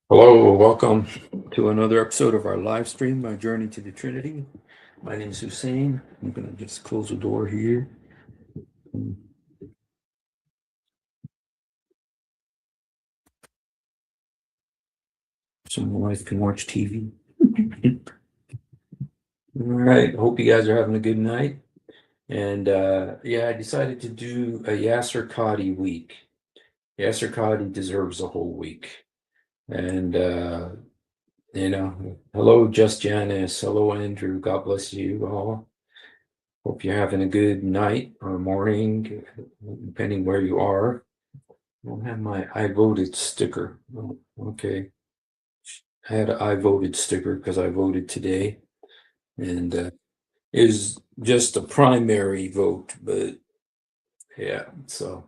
Hello, welcome to another episode of our live stream, My Journey to the Trinity. My name is Hussein. I'm going to just close the door here. So my wife can watch TV. All right, hope you guys are having a good night. And I decided to do a Yasir Qadhi week. Yasir Qadhi deserves a whole week. And, hello, Just Janice. Hello, Andrew. God bless you all. Hope you're having a good night or morning, depending where you are. I don't have my I voted sticker. Oh, okay. I had an I voted sticker because I voted today. And it is just a primary vote, but yeah. So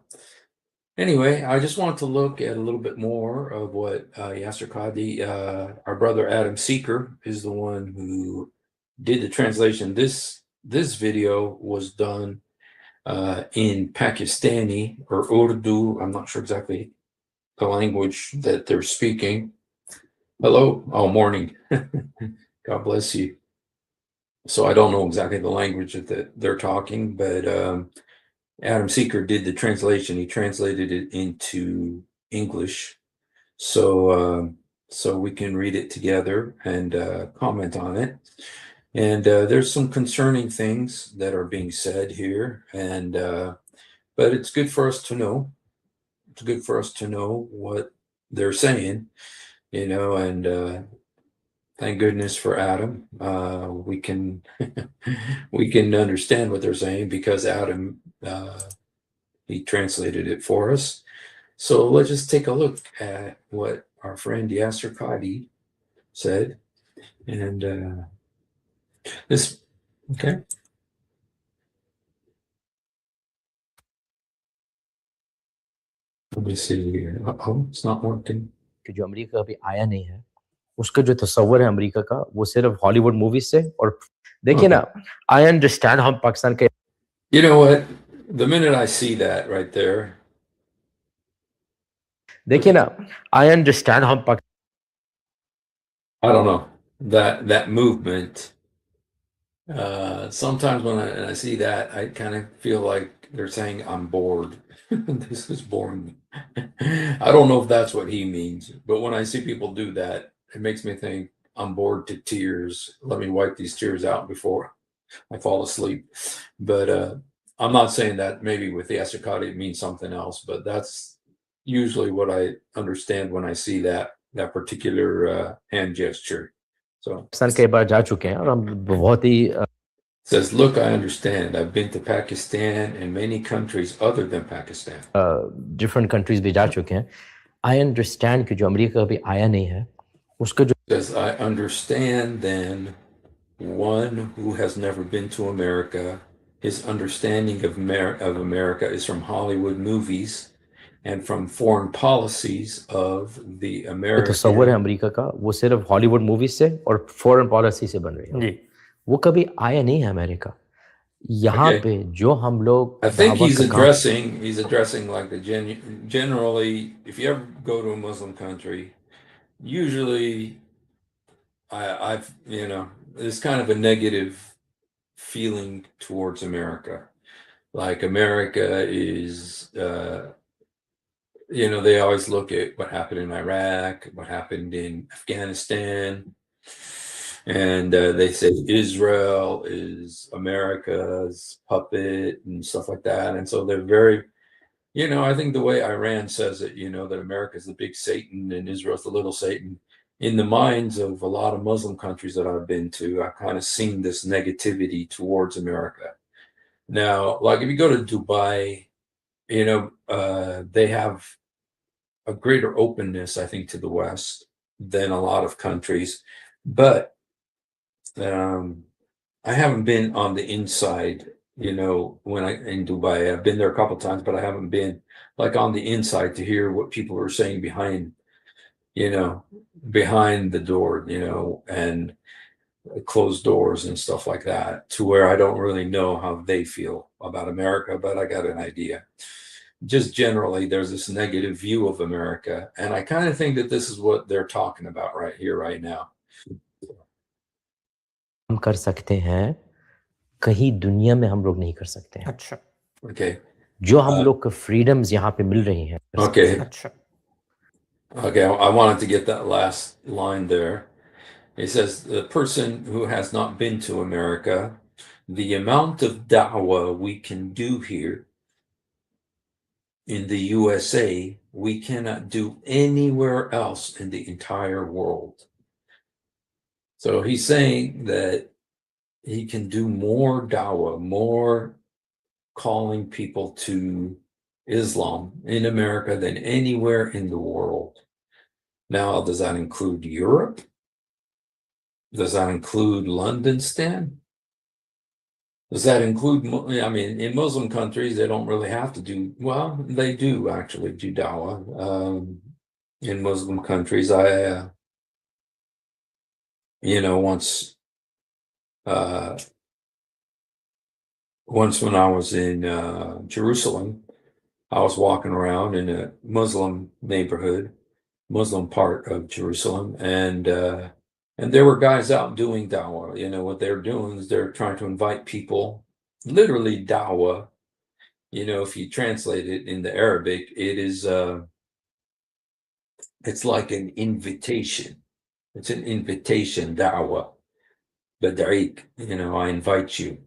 anyway, I just want to look at a little bit more of what Yasir Qadhi, our brother Adam Seeker, is the one who did the translation. This video was done in Pakistani or Urdu. I'm not sure exactly the language that they're speaking. Hello. Oh, morning. God bless you. So I don't know exactly the language that they're talking, but Adam Seeker did the translation. He translated it into English, so we can read it together and comment on it. And there's some concerning things that are being said here, and but it's good for us to know. It's good for us to know what they're saying, and thank goodness for Adam. We can we can understand what they're saying because Adam he translated it for us. So let's just take a look at what our friend Yasir Qadhi said, and this. Okay. Let me see here. Oh, it's not working. कि जो America अभी आया नहीं है उसका जो तस्वर है अमेरिका का वो सिर्फ हॉलीवुड मूवीज से और देखिए ना आई अंडरस्टैंड हम पाकिस्तान के You know what? The minute I see that right there, देखिए ना आई अंडरस्टैंड हम I don't know that movement. Sometimes when I see that, I kind of feel like they're saying I'm bored. This is boring. I don't know if that's what he means, but when I see people do that, it makes me think I'm bored to tears. Let me wipe these tears out before I fall asleep. But I'm not saying that maybe with the Yasir Qadhi it means something else, but that's usually what I understand when I see that particular hand gesture. So Pakistan कई बार जा चुके हैं और हम बहुत ही says, look, I understand. I've been to Pakistan and many countries other than Pakistan. Different countries भी जा चुके हैं आई अंडरस्टैंड कि जो अमेरिका अभी आया नहीं है उसका जो Says, I understand then one who has never been to America, his understanding of America is from Hollywood movies and from foreign policies of the तस्वर है American. अमेरिका का वो सिर्फ हॉलीवुड मूवीज से और फॉरेन पॉलिसी से बन रही है वो कभी आया नहीं है अमेरिका यहाँ पे जो हम लोग I think he's addressing like the generally, if you ever go to a Muslim country, usually I've there's kind of a negative feeling towards America. Like America is they always look at what happened in Iraq, what happened in Afghanistan, and they say Israel is America's puppet and stuff like that. And so they're very, I think the way Iran says it, that America's the big Satan and Israel's the little Satan. In the minds of a lot of Muslim countries that I've been to, I've kind of seen this negativity towards America. Now, like if you go to Dubai, they have a greater openness, I think, to the West than a lot of countries. But I haven't been on the inside, when in Dubai. I've been there a couple of times, but I haven't been like on the inside to hear what people are saying behind the door, and closed doors and stuff like that, to where I don't really know how they feel about America, but I got an idea. just generally there's this negative view of America, and I kind of think that this is what they're talking about right here, right now. हम कर सकते हैं कहीं दुनिया में हम लोग नहीं कर सकते हैं. अच्छा. Okay. जो हम लोग को फ्रीडम्स यहाँ पे मिल रही हैं. Okay. अच्छा. Okay, I wanted to get that last line there. It says, the person who has not been to America, the amount of da'wah we can do here in the USA, we cannot do anywhere else in the entire world. So he's saying that he can do more da'wah, more calling people to Islam in America than anywhere in the world. Now, does that include Europe? Does that include London, Stan? Does that include, I mean, in Muslim countries, they don't really have to do, well, they do actually do dawah. In Muslim countries, once when I was in Jerusalem, I was walking around in a Muslim neighborhood, Muslim part of Jerusalem, and there were guys out doing dawah. What they're doing is they're trying to invite people, literally dawah. If you translate it into Arabic, it is it's like an invitation. It's an invitation, dawah. Bada'ik, I invite you.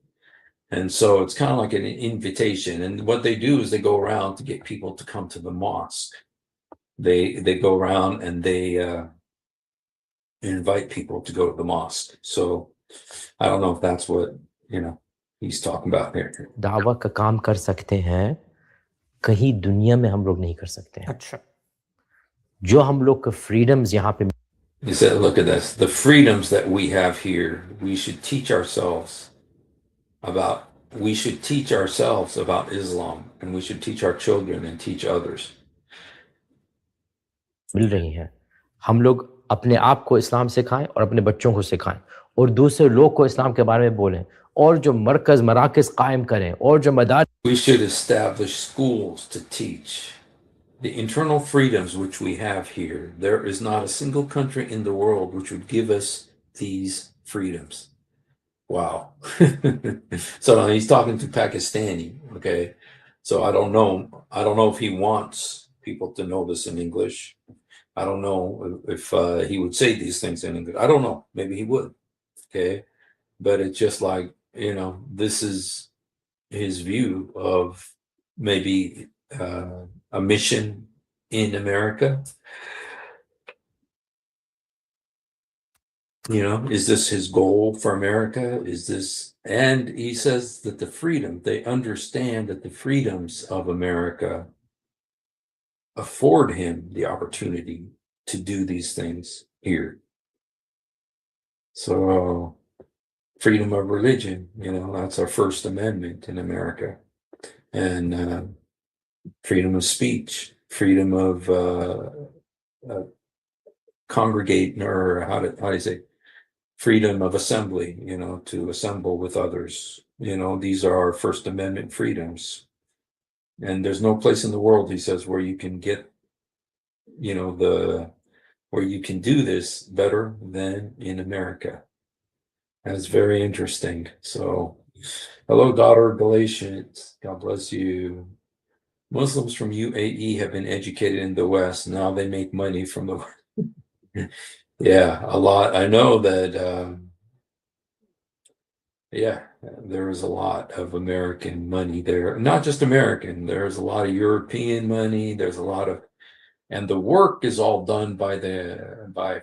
And so it's kind of like an invitation. And what they do is they go around to get people to come to the mosque. They go around and they invite people to go to the mosque. So I don't know if that's what he's talking about here. दावा का काम कर सकते हैं कहीं दुनिया में हम लोग नहीं कर सकते हैं. अच्छा. जो हम लोग का फ्रीडम्स यहाँ पे. He said, look at this, the freedoms that we have here, we should teach ourselves about Islam, and we should teach our children and teach others. मिल रही हैं. हम लोग अपने आप को इस्लाम सिखाएं और अपने बच्चों को सिखाएं और दूसरे लोग को इस्लाम के बारे में बोलें और जो मराकज़ कायम करें और जो मदार. We should establish schools to teach the internal freedoms which we have here. There is not a single country in the world which would give us these freedoms. Wow. So he's talking to Pakistani, okay? So I don't know if he wants people to know this in English. I don't know if he would say these things in English. I don't know. Maybe he would, okay? But it's just like, this is his view of maybe a mission in America. Is this his goal for America? And he says that they understand that the freedoms of America afford him the opportunity to do these things here. So freedom of religion, that's our First Amendment in America. And freedom of speech, freedom of congregate, or how do you say, freedom of assembly, to assemble with others. These are our First Amendment freedoms. And there's no place in the world, he says, where you can get, where you can do this better than in America. That's very interesting. So, hello, daughter Galatians. God bless you. Muslims from UAE have been educated in the West. Now they make money from the Yeah, a lot. I know that, there is a lot of American money there. Not just American. There's a lot of European money. There's a lot of, and the work is all done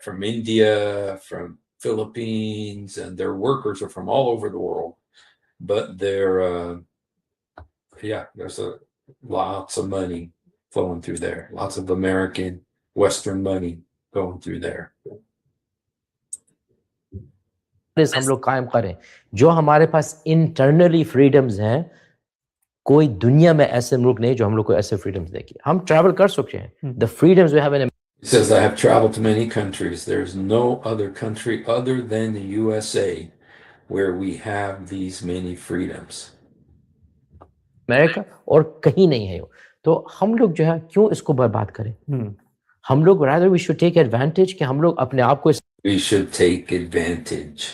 from India, from Philippines, and their workers are from all over the world. But there's lots of money flowing through there. Lots of American Western money going through there. हम लोग कायम करें जो हमारे पास internally freedoms हैं. कोई दुनिया में ऐसे मुल्क नहीं जो हम लोग को ऐसे फ्रीडम्स देगी. हम ट्रैवल कर सकते हैं. The freedoms we have in He says, I have traveled to many countries. There's no other country other than the USA where we have these many freedoms. America और कहीं नहीं है. तो हम लोग जो है क्यों इसको बर्बाद करें? हम लोग rather we should take advantage कि हम लोग अपने आप को We should take advantage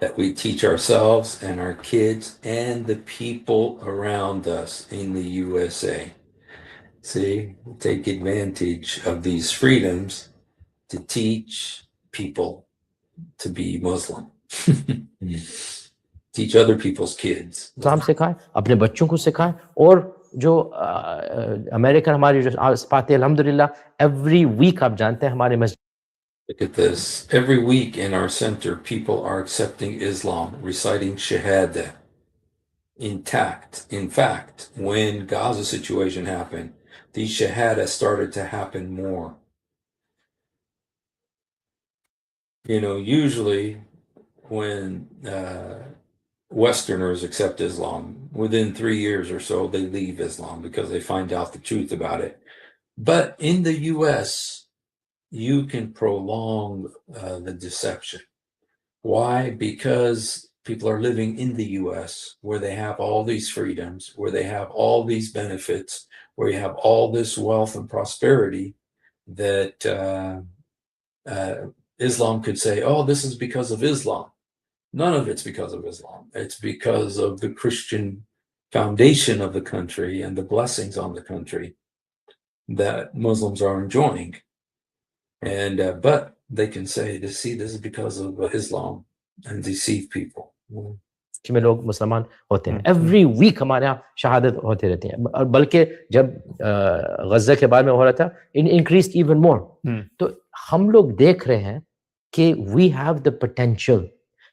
that we teach ourselves and our kids and the people around us in the USA. See, take advantage of these freedoms to teach people to be Muslim. Teach other people's kids. इस्लाम सिखाएं, अपने बच्चों को सिखाएं, और जो American हमारी जो पाते अल्हम्दुलिल्लाह एवरी वीक आप जानते हैं हमारे मस्जिद Look at this. Every week in our center, people are accepting Islam, reciting Shahada intact. In fact, when Gaza situation happened, these Shahada started to happen more. You know, usually when Westerners accept Islam, within 3 years or so, they leave Islam because they find out the truth about it. But in the US, you can prolong the deception. Why? Because people are living in the US where they have all these freedoms, where they have all these benefits, where you have all this wealth and prosperity that Islam could say, oh, this is because of Islam. None of it's because of Islam. It's because of the Christian foundation of the country and the blessings on the country that Muslims are enjoying. And but they can say, this is because of Islam, and deceive people. में लोग मुसलमान होते हैं every week हमारे यहाँ शहादत होते रहती हैं, और बल्कि जब गज़ा के बारे में हो रहा था इंक्रीज इवन मोर। तो हम लोग देख रहे हैं कि वी हैव द पोटेंशियल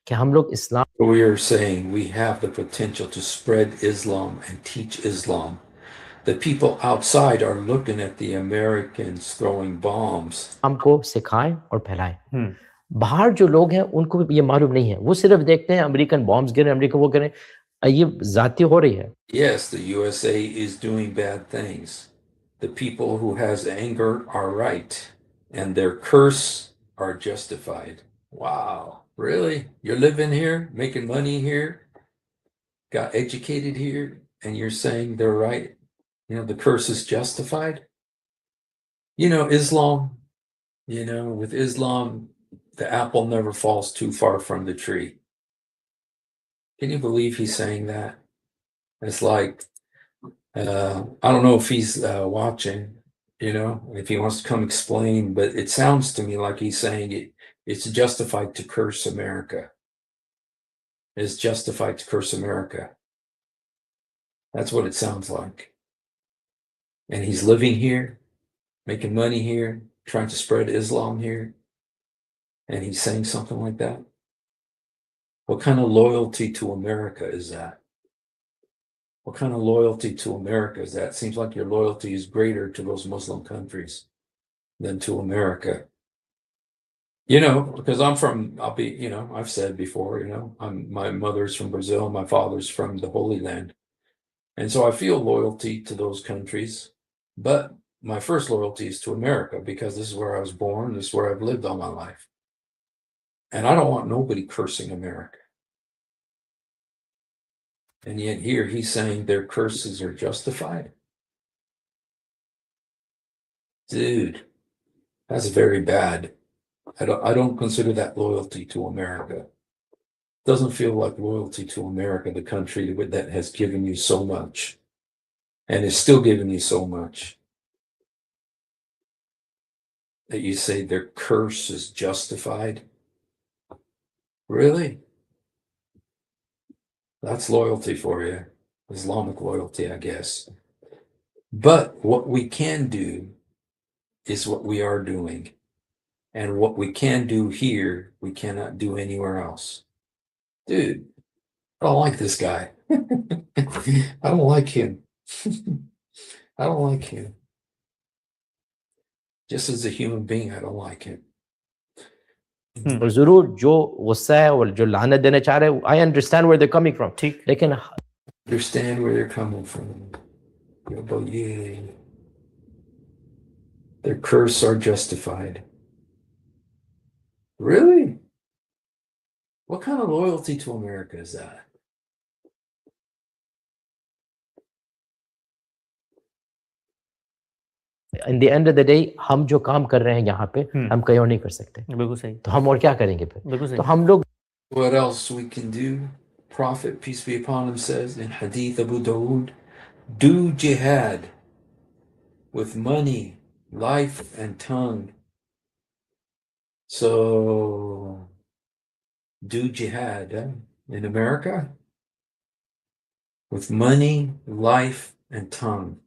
कि हम लोग इस्लाम We are saying we have the potential to spread Islam and teach Islam. The people outside are looking at the Americans throwing bombs. को सिखाएं और फैलाएं। बाहर जो लोग हैं उनको ये मालूम नहीं है, वो सिर्फ देखते हैं अमेरिकन बॉम्ब्स गिरे, अमेरिका वो गिरे, ये जाती हो रही है। Yes, the USA is doing bad things. The people who has anger are right, and their curse are justified. Wow, really? You're living here, making money here, got educated here, and you're saying they're right? You know, the curse is justified? You know, Islam, with Islam, the apple never falls too far from the tree. Can you believe he's saying that? It's like, I don't know if he's watching, if he wants to come explain, but it sounds to me like he's saying it's justified to curse America. It's justified to curse America. That's what it sounds like. And he's living here, making money here, trying to spread Islam here, and he's saying something like that. What kind of loyalty to America is that? What kind of loyalty to America is that? Seems like your loyalty is greater to those Muslim countries than to America. Because I've said before, my mother's from Brazil, my father's from the Holy Land. And so I feel loyalty to those countries, but my first loyalty is to America because this is where I was born, this is where I've lived all my life. And I don't want nobody cursing America. And yet here he's saying their curses are justified. Dude, that's very bad. I don't consider that loyalty to America. Doesn't feel like loyalty to America, the country that has given you so much and is still giving you so much, that you say their curse is justified. Really? That's loyalty for you. Islamic loyalty, I guess. But what we can do is what we are doing. And what we can do here, we cannot do anywhere else. Dude, I don't like this guy. I don't like him. I don't like him. Just as a human being, I don't like him. और जरूर जो गुस्सा है और जो लानत देना चाह रहे हैं, I understand where they're coming from. ठीक, लेकिन understand where they're coming from. But yeah, their curse are justified. Really? What kind of loyalty to America is that? In the end of the day, हम जो काम कर रहे हैं यहाँ पे हम कहीं और नहीं कर सकते. बिल्कुल सही. तो हम और क्या करेंगे फिर? बिल्कुल सही. तो हम लोग What else we can do? Prophet, peace be upon him, says in Hadith Abu Dawood, do jihad with money, life, and tongue. So, do jihad in America with money, life, and tongue.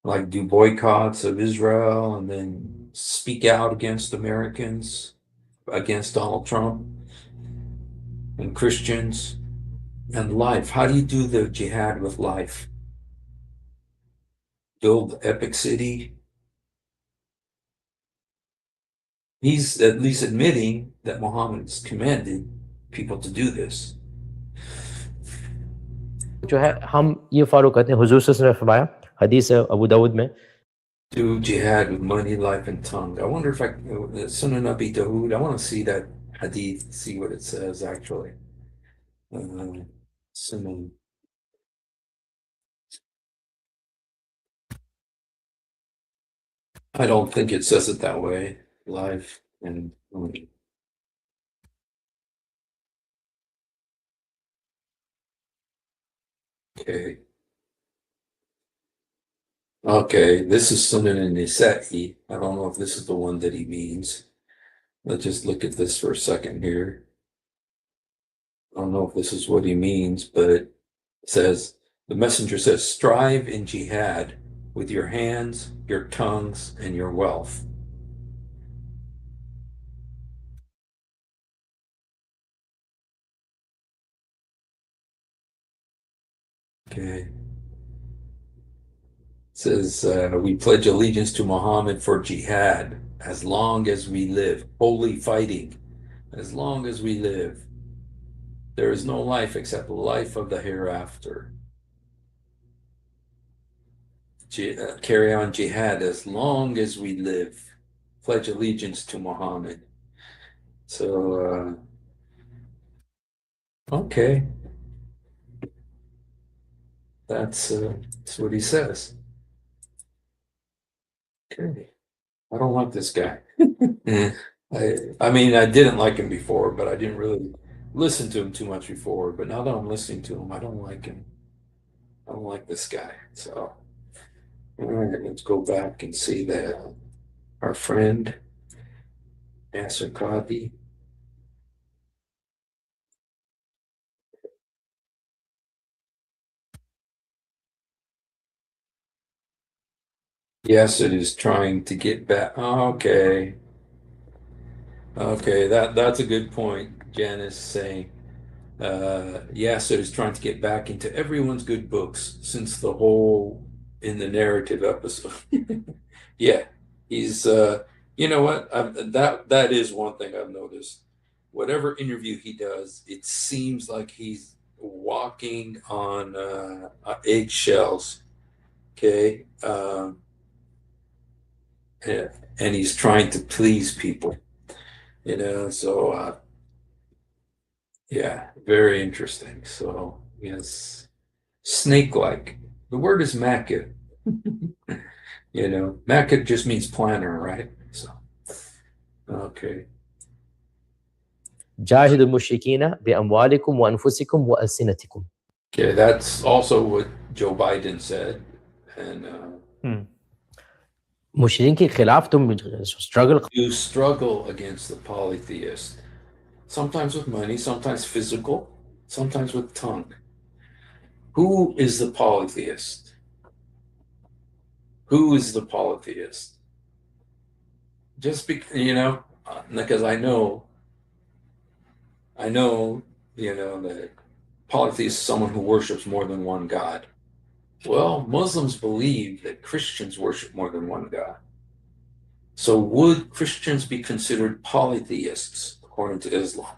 Like do boycotts of Israel and then speak out against Americans, against Donald Trump and Christians. And life. How do you do the jihad with life? Build epic city. He's at least admitting that Muhammad's commanded people to do this. जो है हम ये follow करते हैं. हुजूर सल्लल्लाहु अलैहि वसल्लम ने फरमाया, हदीस है अबू दाऊद में, Do jihad with money, life, and tongue. I wonder if Sunan Abi Dawood, I want to see that hadith, see what it says actually. Sunan. I don't think it says it that way. Life and money. Okay. Okay, this is Sunan an-Nisa'i. I don't know if this is the one that he means. Let's just look at this for a second here. I don't know if this is what he means, but it says, the messenger says, strive in jihad with your hands, your tongues, and your wealth. Okay. It says, we pledge allegiance to Muhammad for jihad as long as we live, holy fighting, as long as we live. There is no life except the life of the hereafter. Carry on jihad as long as we live. Pledge allegiance to Muhammad. So, okay. That's what he says. Okay. I don't like this guy. I mean, I didn't like him before, but I didn't really listen to him too much before. But now that I'm listening to him, I don't like him. I don't like this guy. So, all right, let's go back and see that our friend Yasir Qadhi. Yes, it is trying to get back. Oh, okay. Okay, that's a good point. Janice saying, Yasser is trying to get back into everyone's good books since the whole in the narrative episode. Yeah, he's you know what? That is one thing I've noticed. Whatever interview he does, it seems like he's walking on eggshells. Okay, and he's trying to please people. You know, so yeah, very interesting. So yes, snake-like. The word is makid. You know, makid just means planner, right? So okay. Zahidul मुश्रिकीना बिअमवालिकुम व अनफुसिकुम व अलसिनतिकुम. Okay, that's also what Joe Biden said. And मुशरिकीन के खिलाफ तुम struggle. you struggle against the polytheist. Sometimes with money, sometimes physical, sometimes with tongue. Who is the polytheist? Who is the polytheist? Just because, you know, because I know, you know, that polytheist is someone who worships more than one God. Well, Muslims believe that Christians worship more than one God. So would Christians be considered polytheists according to Islam?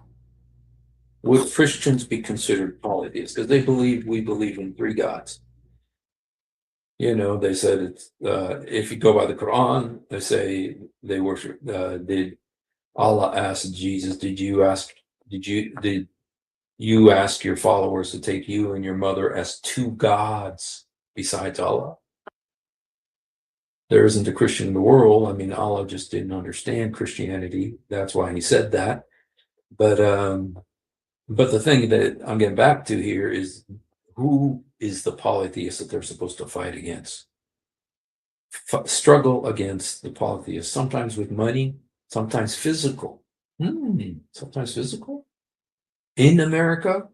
Would Christians be considered polytheists? Because we believe in three gods. You know, they said it's if you go by the Quran, they say they worship. Did Allah ask Jesus? Did you ask your followers to take you and your mother as two gods besides Allah? there isn't a Christian in the world. I mean, Allah just didn't understand Christianity. That's why he said that. But the thing that I'm getting back to here is, who is the polytheist that they're supposed to fight against? Struggle against the polytheists, sometimes with money, sometimes physical. Sometimes physical. In America,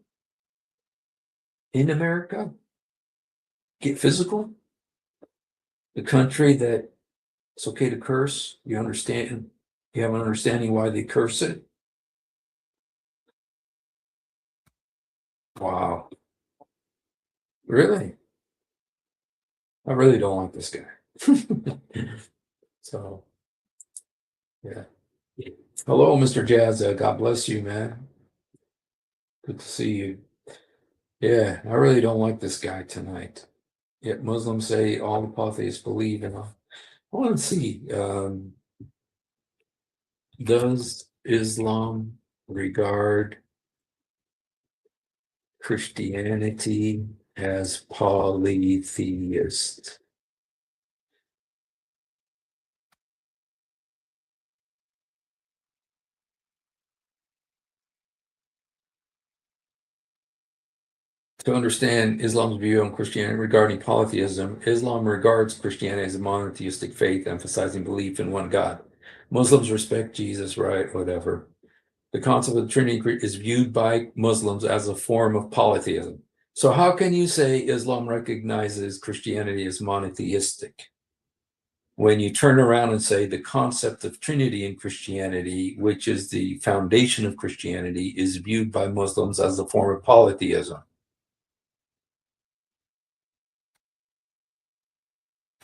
get physical. The country that it's okay to curse, you understand, you have an understanding why they curse it. Wow. Really? I really don't like this guy. So, yeah. Hello, Mr. Jazz. God bless you, man. Good to see you. Yeah, I really don't like this guy tonight. Yet Muslims say all the polytheists believe in. I want to see, does Islam regard Christianity as polytheist? To understand Islam's view on Christianity regarding polytheism, Islam regards Christianity as a monotheistic faith, emphasizing belief in one God. Muslims respect Jesus, right? Whatever. The concept of the Trinity is viewed by Muslims as a form of polytheism. So how can you say Islam recognizes Christianity as monotheistic when you turn around and say the concept of Trinity in Christianity, which is the foundation of Christianity, is viewed by Muslims as a form of polytheism?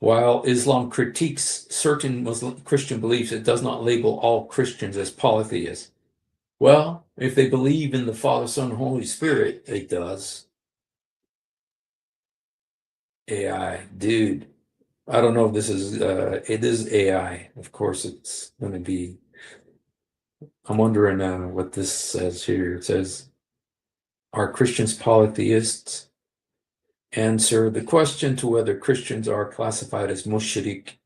While Islam critiques certain Muslim Christian beliefs, it does not label all Christians as polytheists. Well, if they believe in the Father, Son, and Holy Spirit, it does. AI, dude. I don't know if this is, it is AI. Of course, it's going to be. I'm wondering what this says here. It says, are Christians polytheists? Answer, the question to whether Christians are classified as mushrik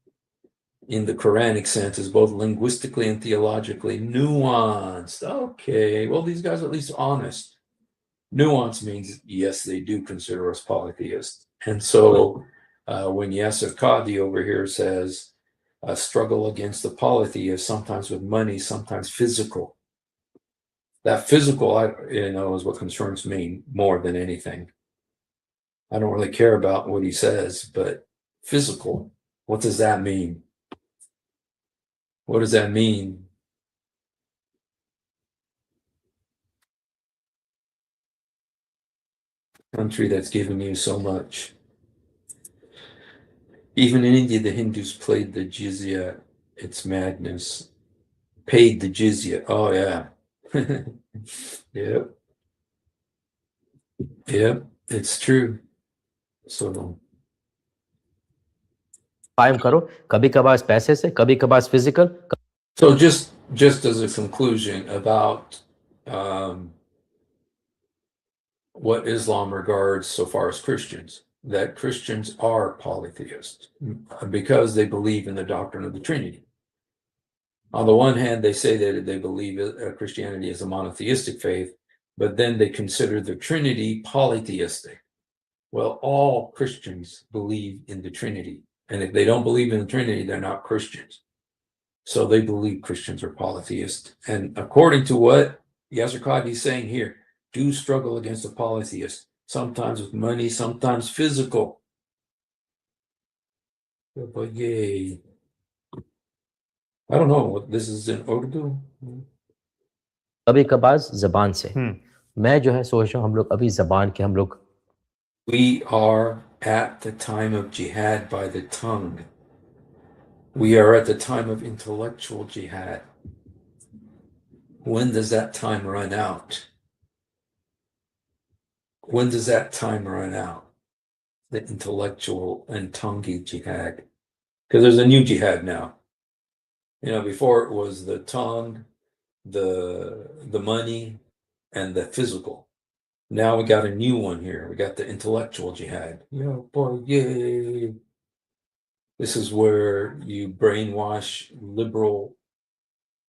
in the Quranic sense is both linguistically and theologically nuanced. Okay, well, these guys are at least honest. Nuance means, yes, they do consider us polytheists. And so when Yasir Qadhi over here says, struggle against the polytheists, sometimes with money, sometimes physical. That physical, is what concerns me more than anything. I don't really care about what he says, but physical, what does that mean? What does that mean? Country that's given you so much. Even in India, the Hindus played the jizya. It's madness. Paid the jizya. Oh, yeah. Yep. Yep. It's true. So कायम करो, कभी कभार पैसे से, कभी कभार physical. So just as a conclusion about what Islam regards so far as Christians, that Christians are polytheists because they believe in the doctrine of the Trinity. On the one hand, they say that they believe Christianity is a monotheistic faith, but then they consider the Trinity polytheistic. Well, all Christians believe in the Trinity. And if they don't believe in the Trinity, they're not Christians. So they believe Christians are polytheists. And according to what Yasir Qadhi is saying here, do struggle against the polytheists, sometimes with money, sometimes physical. But yay. I don't know what this is in Urdu. कभी कभार ज़बान से. मैं जो है सोच रहा हूँ हम लोग अभी ज़बान के हम लोग. We are at the time of jihad by the tongue. We are at the time of intellectual jihad. When does that time run out? When does that time run out? The intellectual and tonguey jihad. Because there's a new jihad now. Before it was the tongue, the money, and the physical. Now we got a new one here. We got the intellectual jihad. Boy, yay. This is where you brainwash liberal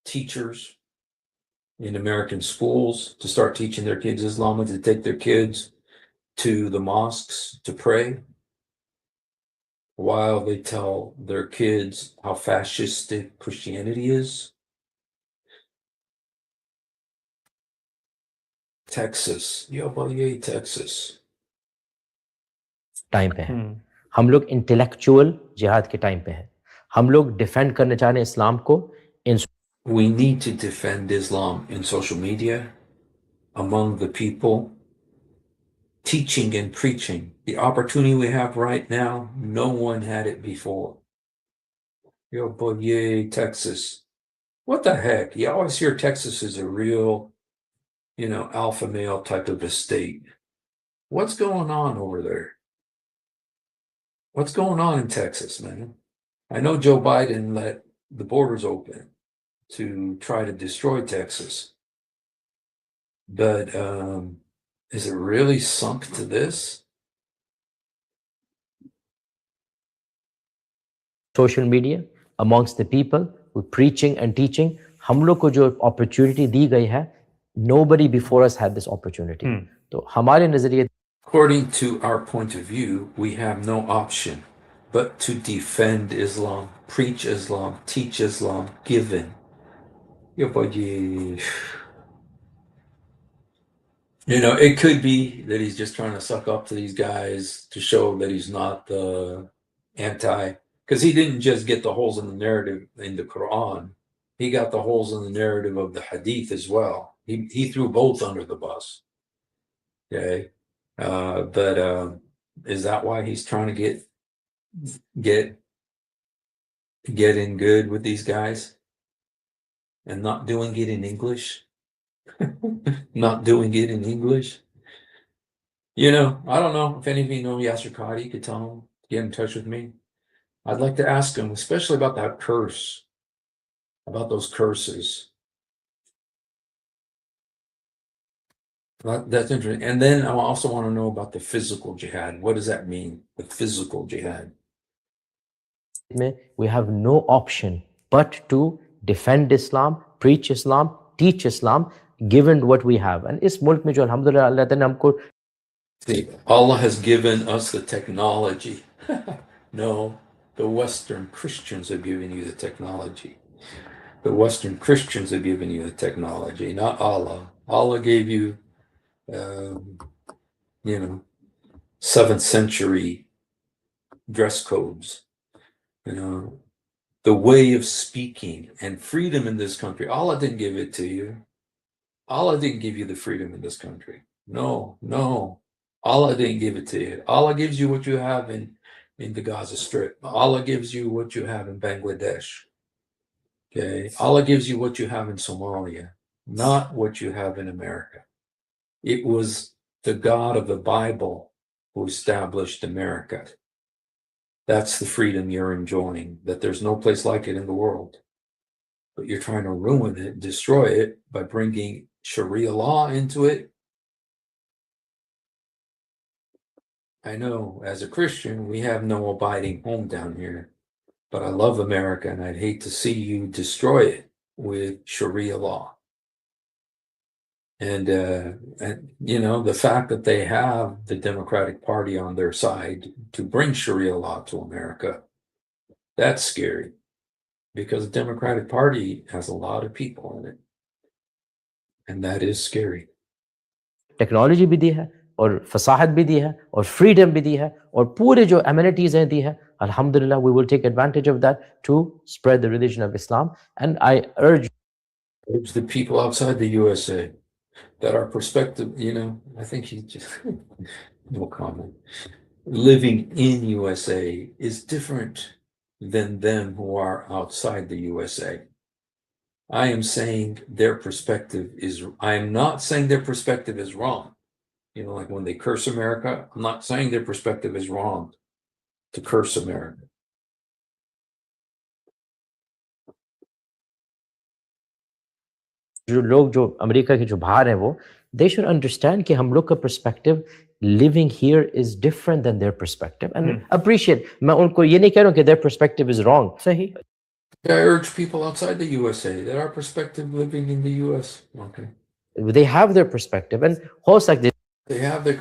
teachers in American schools to start teaching their kids Islam and to take their kids to the mosques to pray while they tell their kids how fascistic Christianity is. Texas, yo boy, Texas. Time पे है हम लोग intellectual जिहाद के time पे है हम लोग डिफेंड करने चाह रहे हैं इस्लाम को इन We need to defend Islam in social media, among the people, teaching and preaching. The opportunity we have right now, no one had it before. Yo boy, Texas. What the heck? You always hear Texas is a real, alpha male type of a state. What's going on over there? What's going on in Texas, man? I know Joe Biden let the borders open to try to destroy Texas. But is it really sunk to this? Social media amongst the people who preaching and teaching हम लोग को जो opportunity दी गई है nobody before us had this opportunity तो हमारे नजरिए According to our point of view, we have no option but to defend Islam, preach Islam, teach Islam, given. It could be that he's just trying to suck up to these guys to show that he's not the because he didn't just get the holes in the narrative in the Quran. He got the holes in the narrative of the Hadith as well. He threw both under the bus. Okay. But is that why he's trying to get in good with these guys and not doing it in English? Not doing it in English? I don't know if any of you know Yasir Qadhi. You could tell him, get in touch with me. I'd like to ask him, especially about that curse, about those curses. That's interesting. And then I also want to know about the physical jihad. What does that mean? The physical jihad. We have no option but to defend Islam, preach Islam, teach Islam, given what we have. And इस मुल्क में जो अल्हम्दुलिल्लाह अल्लाह ताला ने हमको See, Allah has given us the technology. No, the Western Christians have given you the technology. The Western Christians have given you the technology, not Allah. Allah gave you, 7th century dress codes, the way of speaking and freedom in this country. Allah didn't give it to you. Allah didn't give you the freedom in this country. No. Allah didn't give it to you. Allah gives you what you have in the Gaza Strip. Allah gives you what you have in Bangladesh. Okay. Allah gives you what you have in Somalia, not what you have in America. It was the God of the Bible who established America. That's the freedom you're enjoying, that there's no place like it in the world. But you're trying to ruin it, destroy it by bringing Sharia law into it. I know as a Christian, we have no abiding home down here, but I love America and I'd hate to see you destroy it with Sharia law. And the fact that they have the Democratic Party on their side to bring Sharia law to America, that's scary because the Democratic Party has a lot of people in it. And that is scary. Technology भी दी है और फसाहत भी दी है और freedom भी दी है और पूरे जो एमिनिटीज हैं दी है अल्हम्दुलिल्लाह we will take advantage of that to spread the religion of Islam and I urge the people outside the USA that are prospective, I think he just no comment. Living in USA is different than them who are outside the USA. I am saying their perspective I am not saying their perspective is wrong. Like when they curse America, I'm not saying their perspective is wrong to curse America. जो लोग जो America के जो बाहर हैं वो they should understand कि हम लोग का perspective living here is different than their perspective and appreciate. मैं उनको ये नहीं कह रहा हूँ कि their perspective is wrong. सही. I urge people outside the USA that our perspective living in the US. Okay. They have their perspective and हो सकता है They have the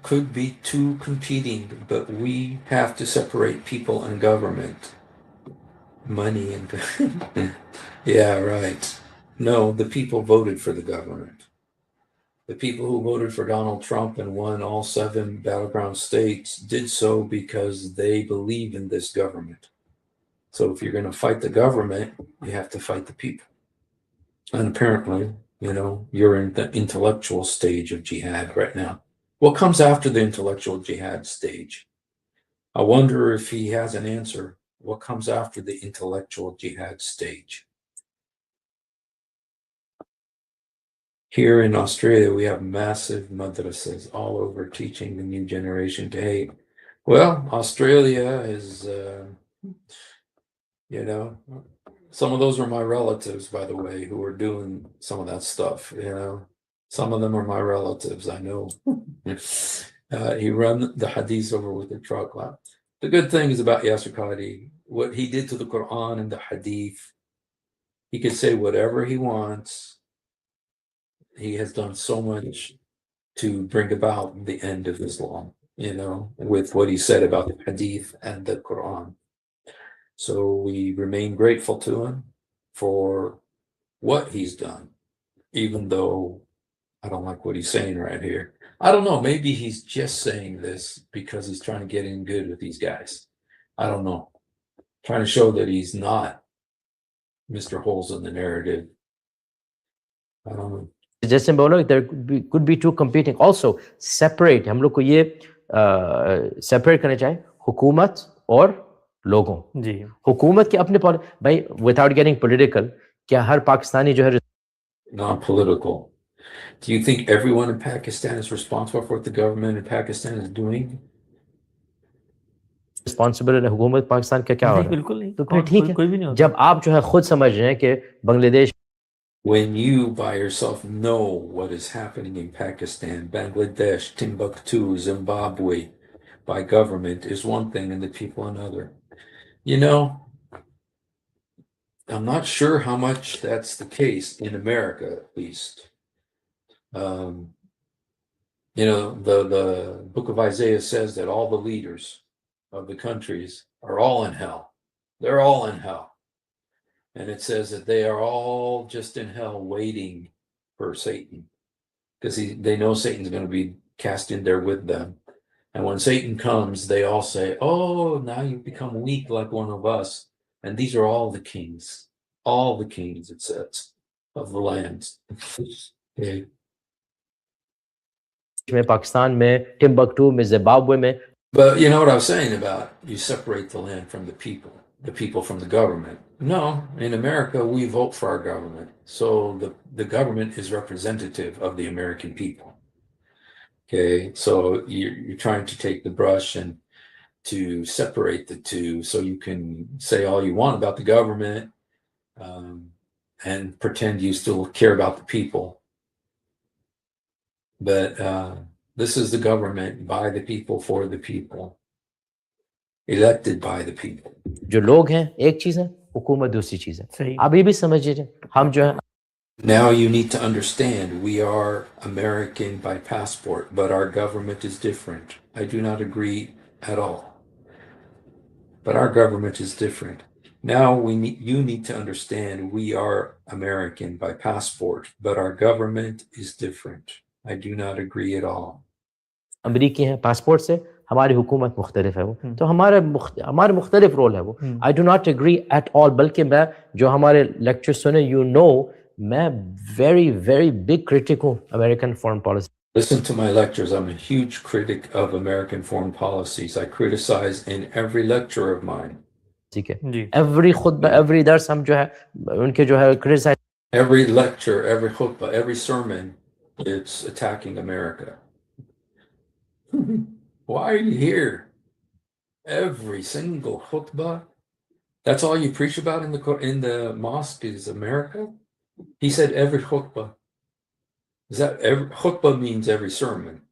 could be two competing, but we have to separate people and government. Money and yeah, right. No, the people voted for the government. The people who voted for Donald Trump and won all 7 battleground states did so because they believe in this government. So if you're going to fight the government, you have to fight the people. And apparently, you're in the intellectual stage of jihad right now. What comes after the intellectual jihad stage? I wonder if he has an answer. What comes after the intellectual jihad stage? Here in Australia, we have massive madrasas all over teaching the new generation to hate. Well, Australia is, some of those are my relatives, by the way, who are doing some of that stuff, Some of them are my relatives, I know. He run the hadith over with the truck. The good thing is about Yasir Qadhi, what he did to the Quran and the hadith, he could say whatever he wants. He has done so much to bring about the end of Islam, with what he said about the hadith and the Quran. So we remain grateful to him for what he's done, even though I don't like what he's saying right here. I don't know. Maybe he's just saying this because he's trying to get in good with these guys. I don't know. Trying to show that he's not Mr. Holes in the narrative. I don't know. जैसे बोलो there could be two competing. Also separate. हम लोग को ये separate करना चाहिए हुकूमत और लोगों. जी. हुकूमत के अपने भाई without getting political क्या हर पाकिस्तानी जो है not political. Do you think everyone in Pakistan is responsible for what the government in Pakistan is doing? responsible है हुकूमत पाकिस्तान का क्या हो रहा है? बिल्कुल नहीं. तो फिर ठीक है. कोई भी नहीं होता. जब आप जो है खुद समझ रहे हैं कि Bangladesh When you by yourself know what is happening in Pakistan, Bangladesh, Timbuktu, Zimbabwe by government is one thing and the people another. I'm not sure how much that's the case in America, at least. The book of Isaiah says that all the leaders of the countries are all in hell. They're all in hell. And it says that they are all just in hell waiting for Satan because they know Satan's going to be cast in there with them. And when Satan comes, they all say, oh, now you become weak like one of us. And these are all the kings, it says, of the lands. Okay. में पाकिस्तान में Timbuktu में Zimbabwe में. But you know what I was saying about you separate the land from the people from the government. No, in America, we vote for our government. So the government is representative of the American people. Okay, so you're trying to take the brush and to separate the two so you can say all you want about the government and pretend you still care about the people. But this is the government by the people, for the people, elected by the people. जो लोग हैं एक चीज है, हुकूमत दूसरी चीज है. आप ये भी समझिए हम जो है. Now you need to understand we are American by passport, but our government is different. I do not agree at all. But our government is different. Now you need to understand we are American by passport, but our government is different. I do not agree at all. अमेरिकी हैं passport से, हमारी हुकूमत मुख्तलिफ है वो, तो हमारे मुख्तलिफ रोल है वो. I do not agree at all. बल्कि मैं जो हमारे लेक्चर सुने मैं very very big critic हूँ American foreign policy. Listen to my lectures. I'm a huge critic of American foreign policies. I criticize in every lecture of mine. ठीक है. Every khutbah, every dars हम जो है उनके जो है criticize. Every lecture, every khutbah, every sermon, it's attacking America. Why are you here? Every single khutbah. That's all you preach about in the mosque is America. He said every khutbah. Is that every khutbah means every sermon?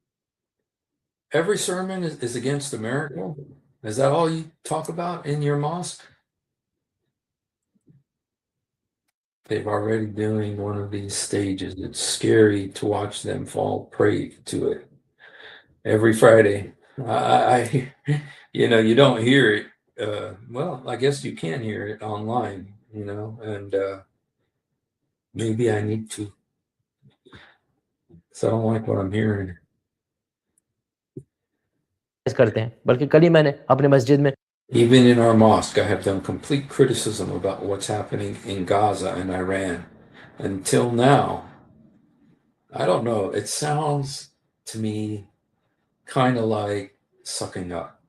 Every sermon is against America? Is that all you talk about in your mosque? They've already doing one of these stages. It's scary to watch them fall prey to it every Friday. I you don't hear it. Well, I guess you can hear it online, and maybe I need to. So I don't like what I'm hearing. करते हैं, बल्कि कल ही मैंने अपने मस्जिद में Even in our mosque, I have done complete criticism about what's happening in Gaza and Iran. Until now, I don't know. It sounds to me kind of like sucking up,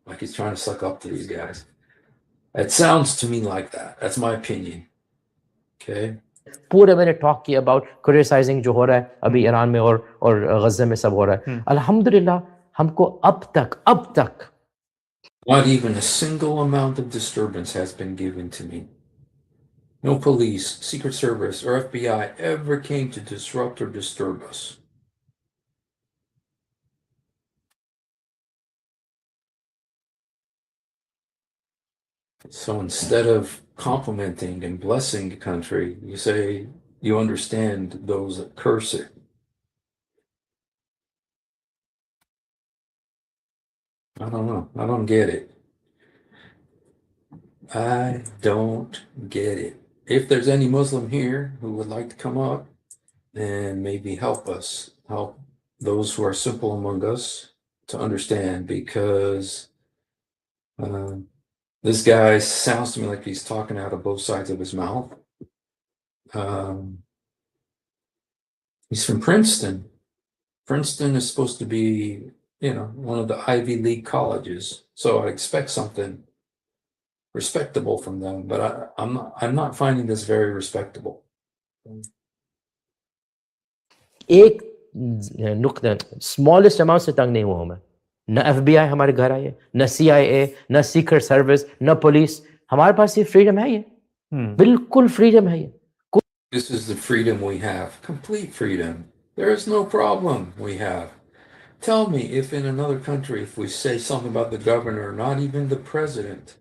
like he's trying to suck up to these guys. It sounds to me like that. That's my opinion. Okay. पूरे मैंने talk किया about criticising जो हो रहा है अभी Iran में और गज़ा में सब हो रहा है। अल्हम्दुलिल्लाह हमको अब तक Not even a single amount of disturbance has been given to me. No police, Secret Service, or FBI ever came to disrupt or disturb us. So instead of complimenting and blessing the country, you say you understand those that curse it. I don't know. I don't get it. I don't get it. If there's any Muslim here who would like to come up and maybe help us, help those who are simple among us to understand, because this guy sounds to me like he's talking out of both sides of his mouth. He's from Princeton. Princeton is supposed to be, one of the Ivy League colleges. So I expect something respectable from them, but I'm not finding this very respectable. एक नुक्ता smallest amount से तंग नहीं हुआ मैं, न FBI हमारे घर आए, न CIA, न सीक्रेट सर्विस, न पुलिस। हमारे पास ये फ्रीडम है, ये बिल्कुल फ्रीडम है ये। This is the freedom we have, complete freedom. There is no problem we have. Tell me if in another country, if we say something about the governor, not even the president,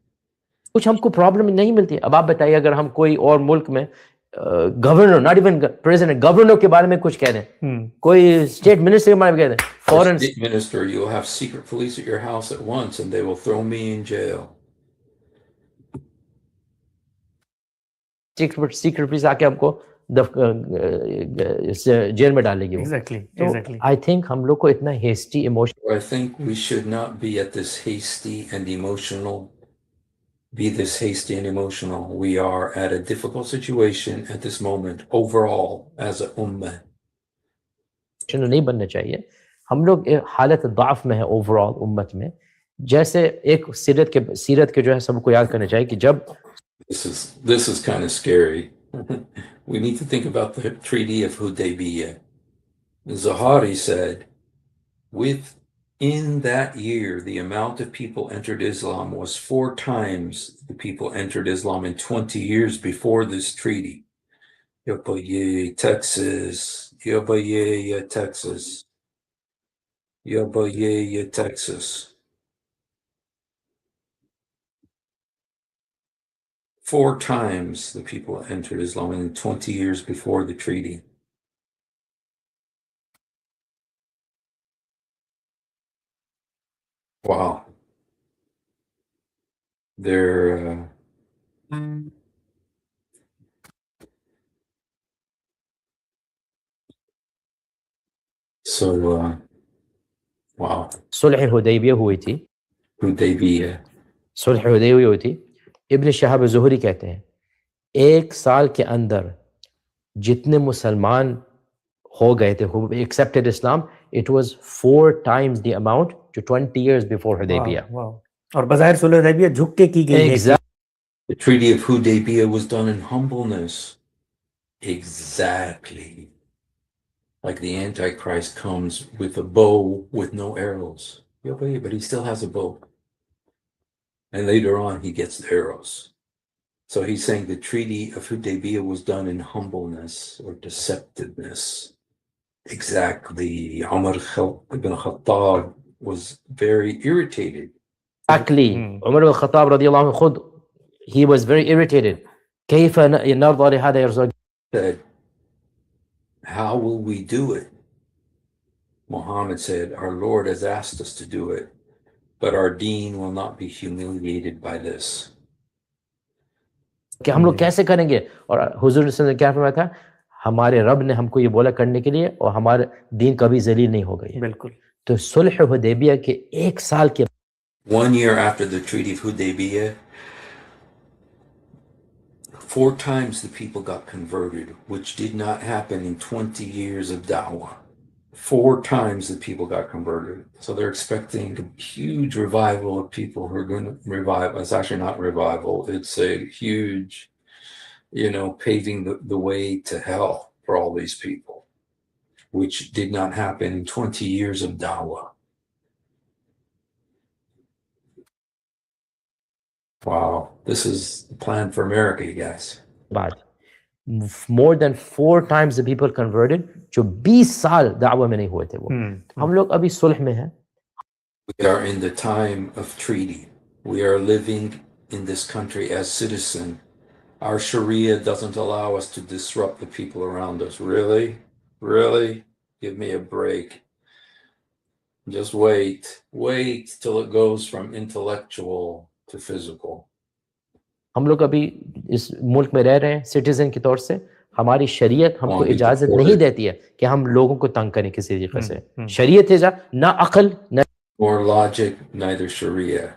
कुछ हमको problem नहीं मिलती। अब आप बताइए अगर हम कोई और मुल्क में governor, not even president, governor के बारे में कुछ कह दें, कोई स्टेट मिनिस्टर के बारे में कह दें, foreign state minister, you'll have secret police at your house at once and they will throw me in jail. Secret police आके हमको जेल में डालेगी। Exactly. आई थिंक हम लोग को इतना hasty emotion, I think we should not be at this hasty and emotional. We are at a difficult situation at this moment overall as a ummah. नहीं बनना चाहिए। हम लोग हालत ضعफ में है ओवरऑल उम्मत में। जैसे एक सीरत के जो है सबको याद करना चाहिए कि जब This is kind of scary. We need to think about the Treaty of Hudaybiyah. Zahari said, within that year, the amount of people entered Islam was 4 times the people entered Islam in 20 years before this treaty. Yabaye, Texas. Yabaye, Texas. Yabaye, Texas. 4 times the people entered Islam in 20 years before the treaty. Wow. They're wow. सुलह हुदैबिया हुई थी, सुलह हुदैबिया हुई थी। इब्न शहाब ज़ुहरी कहते हैं 1 साल के अंदर जितने मुसलमान हो गए थे who accepted Islam, it was 4 times the amount to 20 years before Hudaybiyah. Wow. और बज़ाहिर सुलह हुदैबिया झुक के की गई है। The Treaty of Hudaybiyah was done in humbleness. Exactly. Like the Antichrist comes with a bow with no arrows. Yeah, but he still has a bow. And later on, he gets the arrows. So he's saying the Treaty of Hudaybiyah was done in humbleness or deceptiveness. Exactly. Umar ibn Khattab was very irritated. Exactly. Umar ibn Khattab radiallahu anhu khud, he was very irritated. كيف نرضى لهذا يا رسول الله؟ Said, how will we do it? Muhammad said, our Lord has asked us to do it, but our deen will not be humiliated by this. कि हम लोग कैसे करेंगे? और हुजूर ने क्या फरमाया था? हमारे रब ने हमको ये बोला करने के लिए और हमारा दीन कभी जलील नहीं होगा ये। बिल्कुल। तो सुलह हुदैबिया के 1 साल के 1 year after the Treaty of Hudaybiyah, 4 times the people got converted, which did not happen in 20 years of da'wah. 4 times the people got converted. So they're expecting a huge revival of people who are going to revive. It's actually not revival. It's a huge, paving the way to hell for all these people, which did not happen in 20 years of da'wah. Wow, this is the plan for America, you guys. बाद more than 4 times the people converted, जो 20 साल दावा में नहीं हुए थे वो। हम लोग अभी सुलह में हैं। We are in the time of treaty. We are living in this country as citizen. Our Sharia doesn't allow us to disrupt the people around us. Really? Really? Give me a break. Just wait. Wait till it goes from intellectual to physical. हम लोग अभी इस मुल्क में रह रहे हैं citizen के तौर से। हमारी शरीयत हमको इजाजत नहीं देती है कि हम लोगों को तंग करें किसी तरीके से। शरीयत है ना अकल ना More logic, neither Sharia.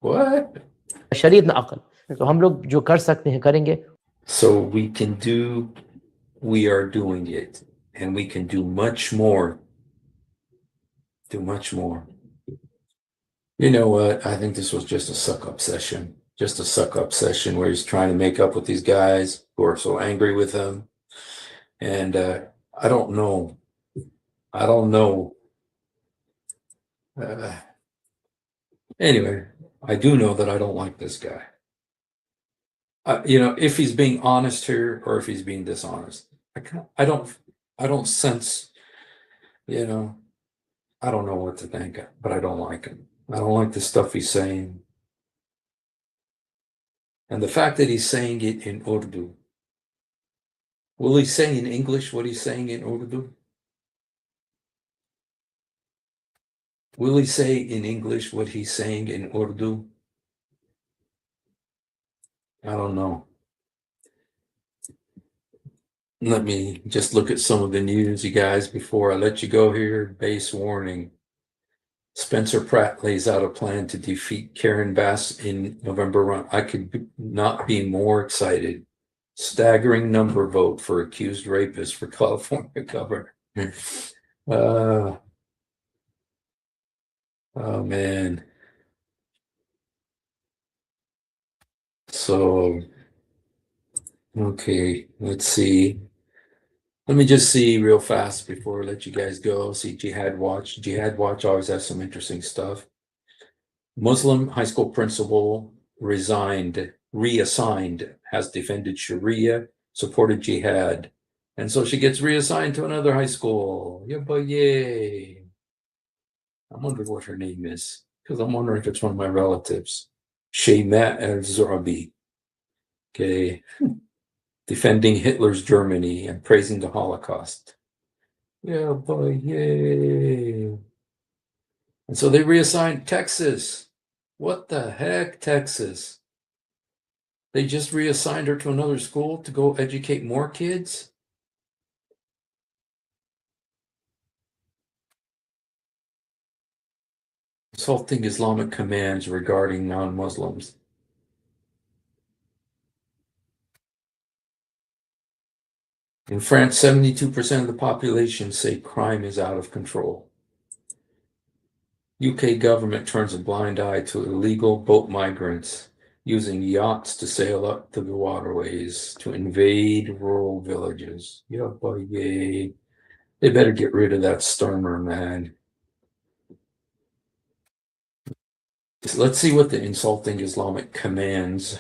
What? शरीयत ना अकल। तो हम लोग जो कर सकते हैं करेंगे। So we can do, we are doing it, and we can do much more. Do much more. You know what? I think this was just a suck-up session. Just a suck-up session where he's trying to make up with these guys who are so angry with him. And I don't know. I don't know. Anyway, I do know that I don't like this guy. If he's being honest here or if he's being dishonest, I don't sense, I don't know what to think, but I don't like him. I don't like the stuff he's saying. And the fact that he's saying it in Urdu. Will he say in English what he's saying in Urdu? Will he say in English what he's saying in Urdu? I don't know. Let me just look at some of the news, you guys, before I let you go here. Base warning. Spencer Pratt lays out a plan to defeat Karen Bass in November run. I could not be more excited. Staggering number vote for accused rapist for California governor. Oh, man. So, okay, let's see. Let me just see real fast before I let you guys go. See Jihad Watch. Jihad Watch always has some interesting stuff. Muslim high school principal reassigned, has defended Sharia, supported jihad. And so she gets reassigned to another high school. Yay. I wonder what her name is, because I'm wondering if it's one of my relatives. Shayma al-Zurabi. Okay. Defending Hitler's Germany and praising the Holocaust. Yay. And so they reassigned Texas. What the heck, Texas? They just reassigned her to another school to go educate more kids? Insulting Islamic commands regarding non-Muslims. In France, 72% of the population say crime is out of control. UK government turns a blind eye to illegal boat migrants using yachts to sail up to the waterways to invade rural villages. Yay. They better get rid of that Sturmer, man. Let's see what the insulting Islamic commands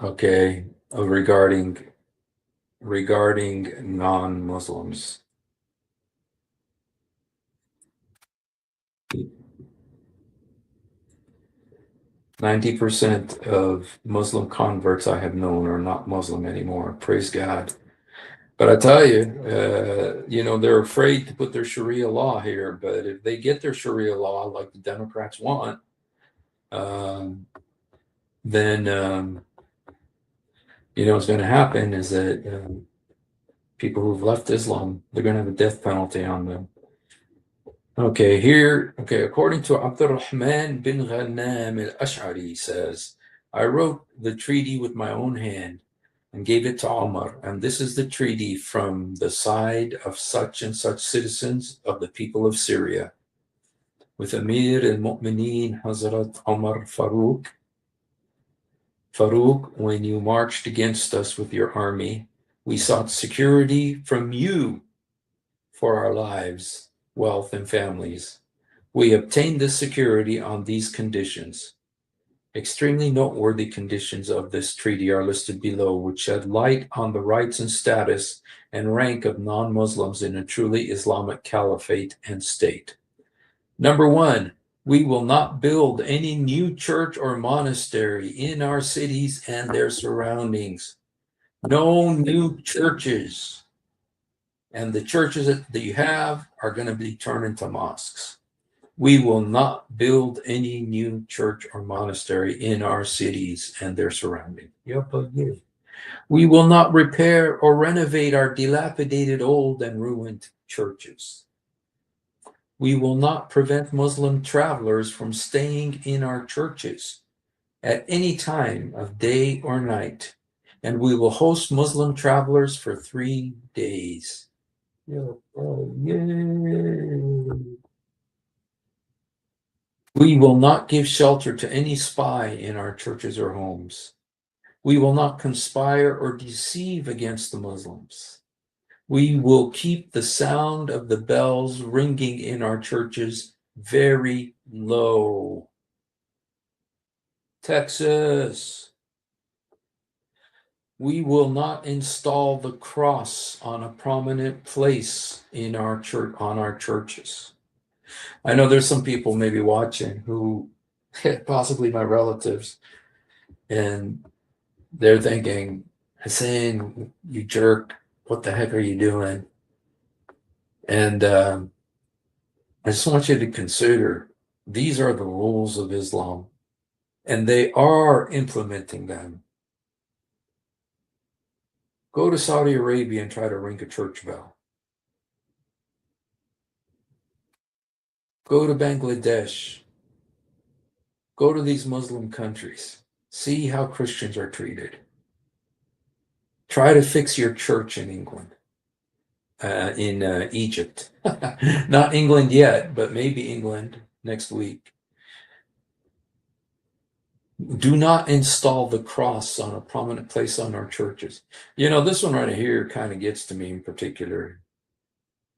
Okay, regarding non-Muslims. Mm. 90% of Muslim converts I have known are not Muslim anymore. Praise God. But I tell you, they're afraid to put their Sharia law here. But if they get their Sharia law like the Democrats want, then what's going to happen is that people who've left Islam, they're going to have a death penalty on them. Okay, according to Abdurrahman bin Ghanam al-Ash'ari says, I wrote the treaty with my own hand and gave it to Omar, and this is the treaty from the side of such and such citizens of the people of Syria, with Amir al-Mu'mineen Hazrat Omar Farouk. Farouk, when you marched against us with your army, we sought security from you for our lives, wealth, and families. We obtained this security on these conditions. Extremely noteworthy conditions of this treaty are listed below, which shed light on the rights and status and rank of non-Muslims in a truly Islamic caliphate and state. Number 1, we will not build any new church or monastery in our cities and their surroundings. No new churches. And the churches that you have are going to be turned into mosques. We will not build any new church or monastery in our cities and their surroundings. We will not repair or renovate our dilapidated, old, and ruined churches. We will not prevent Muslim travelers from staying in our churches at any time of day or night, and we will host Muslim travelers for 3 days. We will not give shelter to any spy in our churches or homes. We will not conspire or deceive against the Muslims. We will keep the sound of the bells ringing in our churches very low. Texas. We will not install the cross on a prominent place in our church, on our churches. I know there's some people maybe watching who, possibly my relatives, and they're thinking, Hassan, you jerk, what the heck are you doing? And I just want you to consider these are the rules of Islam, and they are implementing them. Go to Saudi Arabia and try to ring a church bell. Go to Bangladesh. Go to these Muslim countries. See how Christians are treated. Try to fix your church in England, in Egypt. Not England yet, but maybe England next week. Do not install the cross on a prominent place on our churches. This one right here kind of gets to me in particular.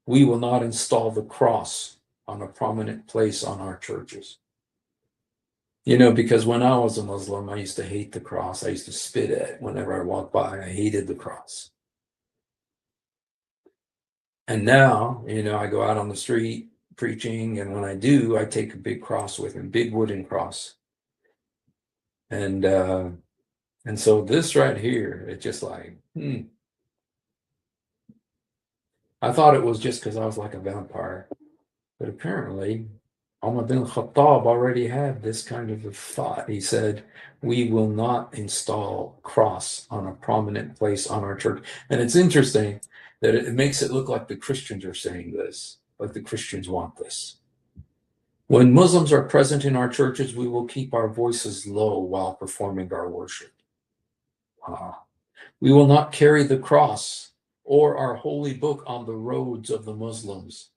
We will not install the cross on a prominent place on our churches. Because when I was a Muslim, I used to hate the cross. I used to spit at it whenever I walked by. I hated the cross. And now, I go out on the street preaching, and when I do, I take a big cross with me, big wooden cross. And so this right here, it's just like, I thought it was just because I was like a vampire. But apparently, Umar bin Khattab already had this kind of a thought. He said, we will not install cross on a prominent place on our church. And it's interesting that it makes it look like the Christians are saying this, like the Christians want this. When Muslims are present in our churches, we will keep our voices low while performing our worship. We will not carry the cross or our holy book on the roads of the Muslims,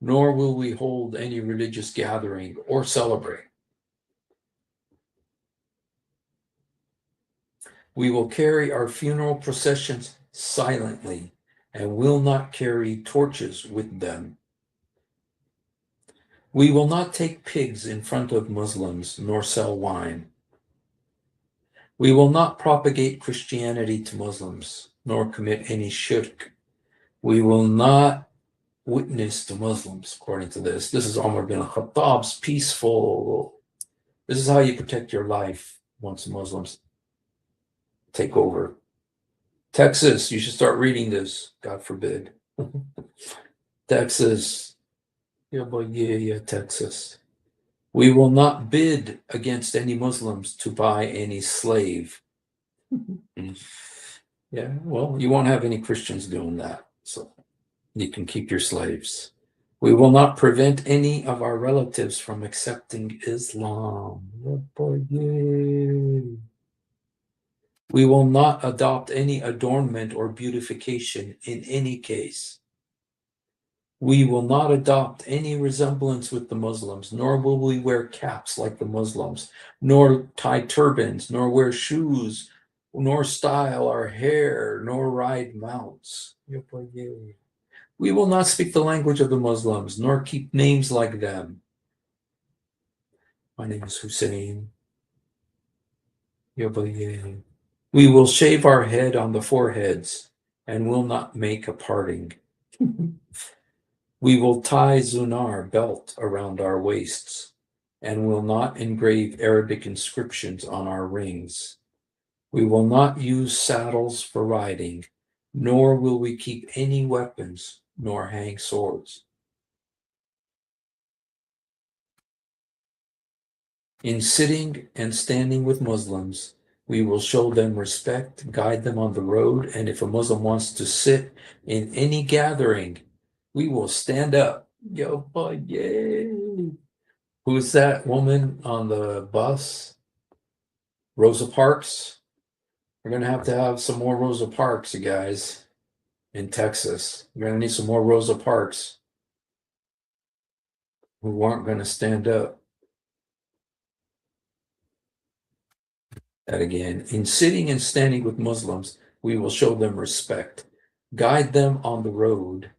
nor will we hold any religious gathering or celebrate. We will carry our funeral processions silently and will not carry torches with them. We will not take pigs in front of Muslims nor sell wine. We will not propagate Christianity to Muslims, nor commit any shirk. We will not witness to Muslims, according to this. This is Umar bin Khattab's peaceful. This is how you protect your life once Muslims take over. Texas, you should start reading this, God forbid. Texas. Yeah, Texas. We will not bid against any Muslims to buy any slave. Yeah, well, you won't have any Christians doing that, so you can keep your slaves. We will not prevent any of our relatives from accepting Islam. We will not adopt any adornment or beautification in any case. We will not adopt any resemblance with the Muslims, nor will we wear caps like the Muslims, nor tie turbans, nor wear shoes, nor style our hair, nor ride mounts. We will not speak the language of the Muslims, nor keep names like them. My name is Hussein. We will shave our head on the foreheads and will not make a parting. We will tie zunar belt around our waists and will not engrave Arabic inscriptions on our rings. We will not use saddles for riding, nor will we keep any weapons, nor hang swords. In sitting and standing with Muslims, we will show them respect, guide them on the road, and if a Muslim wants to sit in any gathering, we will stand up. Yo, boy, yay. Who's that woman on the bus? Rosa Parks. We're going to have some more Rosa Parks, you guys, in Texas. You're going to need some more Rosa Parks who aren't going to stand up. That again. In sitting and standing with Muslims, we will show them respect, guide them on the road,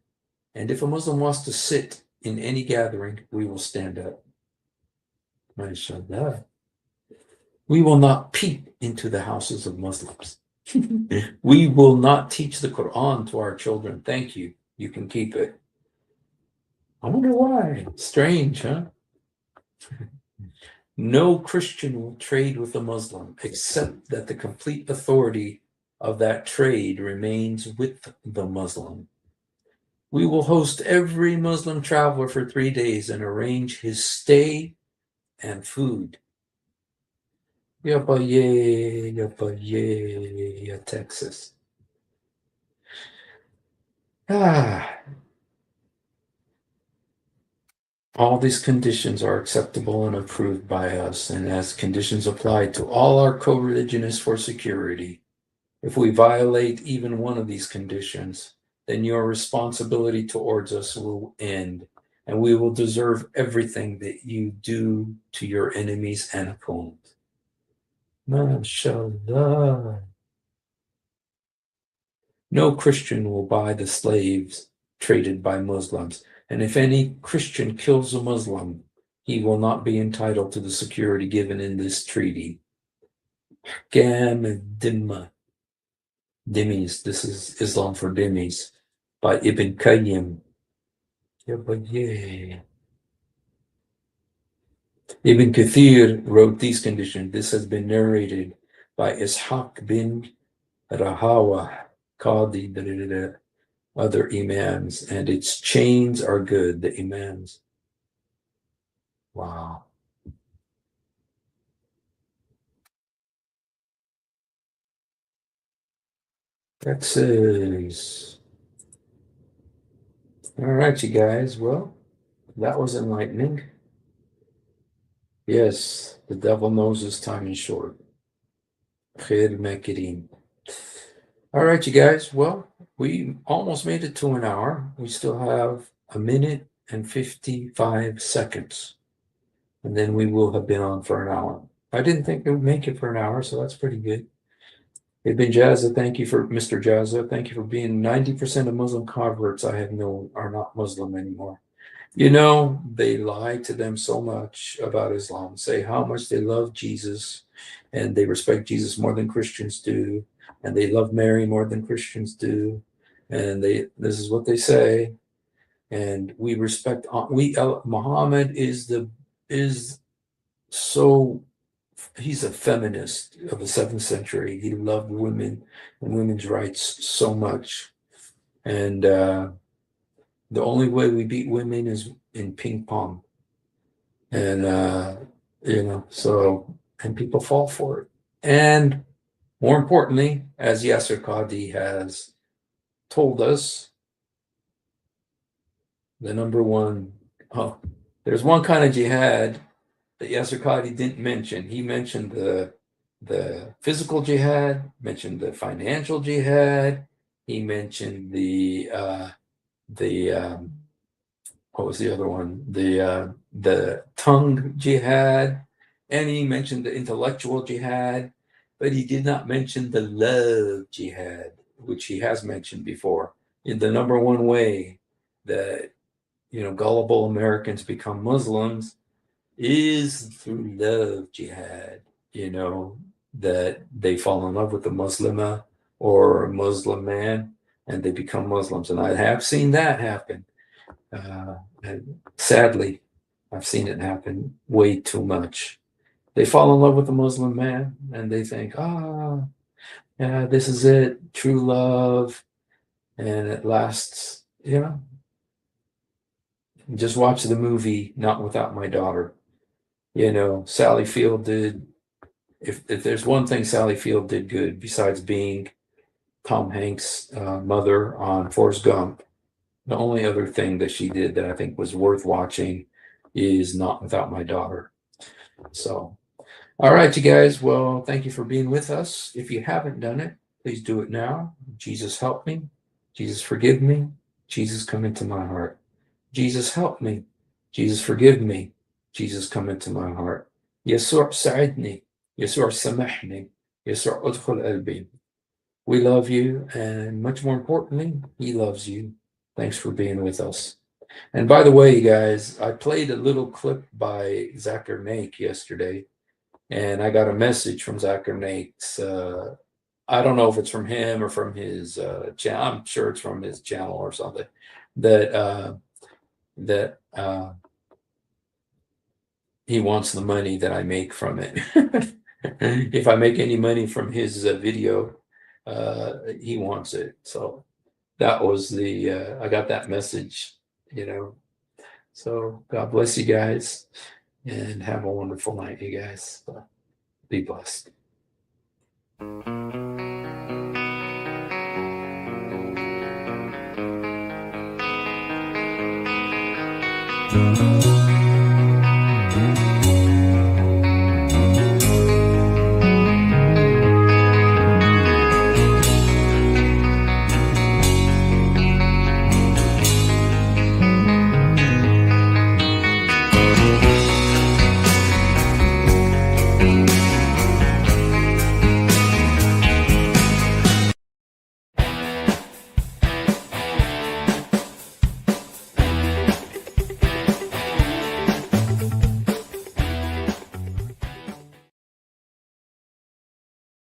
and if a Muslim wants to sit in any gathering, we will stand up. MashaAllah. We will not peep into the houses of Muslims. We will not teach the Quran to our children. Thank you. You can keep it. I wonder why. Strange, huh? No Christian will trade with a Muslim except that the complete authority of that trade remains with the Muslim. We will host every Muslim traveler for 3 days and arrange his stay and food. Yappa-yay, Texas. All these conditions are acceptable and approved by us, and as conditions applied to all our co-religionists for security. If we violate even one of these conditions, then your responsibility towards us will end, and we will deserve everything that you do to your enemies and opponents. MashaAllah. No Christian will buy the slaves traded by Muslims, and if any Christian kills a Muslim, he will not be entitled to the security given in this treaty. Dhimmis, this is Islam for dhimmis, by Ibn Qayyim. Ibn Kathir wrote these conditions. This has been narrated by Ishaq bin Rahawa, Qadhi, other imams, and its chains are good, the imams. Wow. Texas. All right, you guys. Well, that was enlightening. Yes, the devil knows his time is short. Khair makirin. All right, you guys. Well, we almost made it to an hour. We still have 1 minute and 55 seconds. And then we will have been on for an hour. I didn't think it would make it for an hour, so that's pretty good. Ibn Jazza, thank you for Mr. Jazza. Thank you for being 90% of Muslim converts I have known are not Muslim anymore. You know, they lie to them so much about Islam, say how much they love Jesus and they respect Jesus more than Christians do, and they love Mary more than Christians do, and this is what they say, and we respect Muhammad is so he's a feminist of the 7th century. He loved women and women's rights so much, and the only way we beat women is in ping pong. And, and people fall for it. And more importantly, as Yasir Qadhi has told us, the number one, there's one kind of jihad that Yasir Qadhi didn't mention. He mentioned the physical jihad, mentioned the financial jihad. He mentioned the what was the other one? The tongue jihad, and he mentioned the intellectual jihad, but he did not mention the love jihad, which he has mentioned before. In the number one way that gullible Americans become Muslims is through love jihad. That they fall in love with a Muslima or a Muslim man, and they become Muslims, and I have seen that happen. And sadly, I've seen it happen way too much. They fall in love with a Muslim man and they think, yeah, this is it, true love. And it lasts, just watch the movie Not Without My Daughter. Sally Field did, if there's one thing Sally Field did good besides being Tom Hanks' mother on Forrest Gump, the only other thing that she did that I think was worth watching is Not Without My Daughter. So, all right, you guys. Well, thank you for being with us. If you haven't done it, please do it now. Jesus, help me. Jesus, forgive me. Jesus, come into my heart. Jesus, help me. Jesus, forgive me. Jesus, come into my heart. Yasur sa'idni. Yasur samahni. Yasur udkhul qalbi. We love you, and much more importantly, he loves you. Thanks for being with us. And by the way, you guys, I played a little clip by Zakir Naik yesterday, and I got a message from Zakir Naik's, I don't know if it's from him or from his channel. I'm sure it's from his channel or something, that he wants the money that I make from it. If I make any money from his video, he wants it. So that was I got that message, So God bless you guys and have a wonderful night, you guys. Be blessed. Thank you.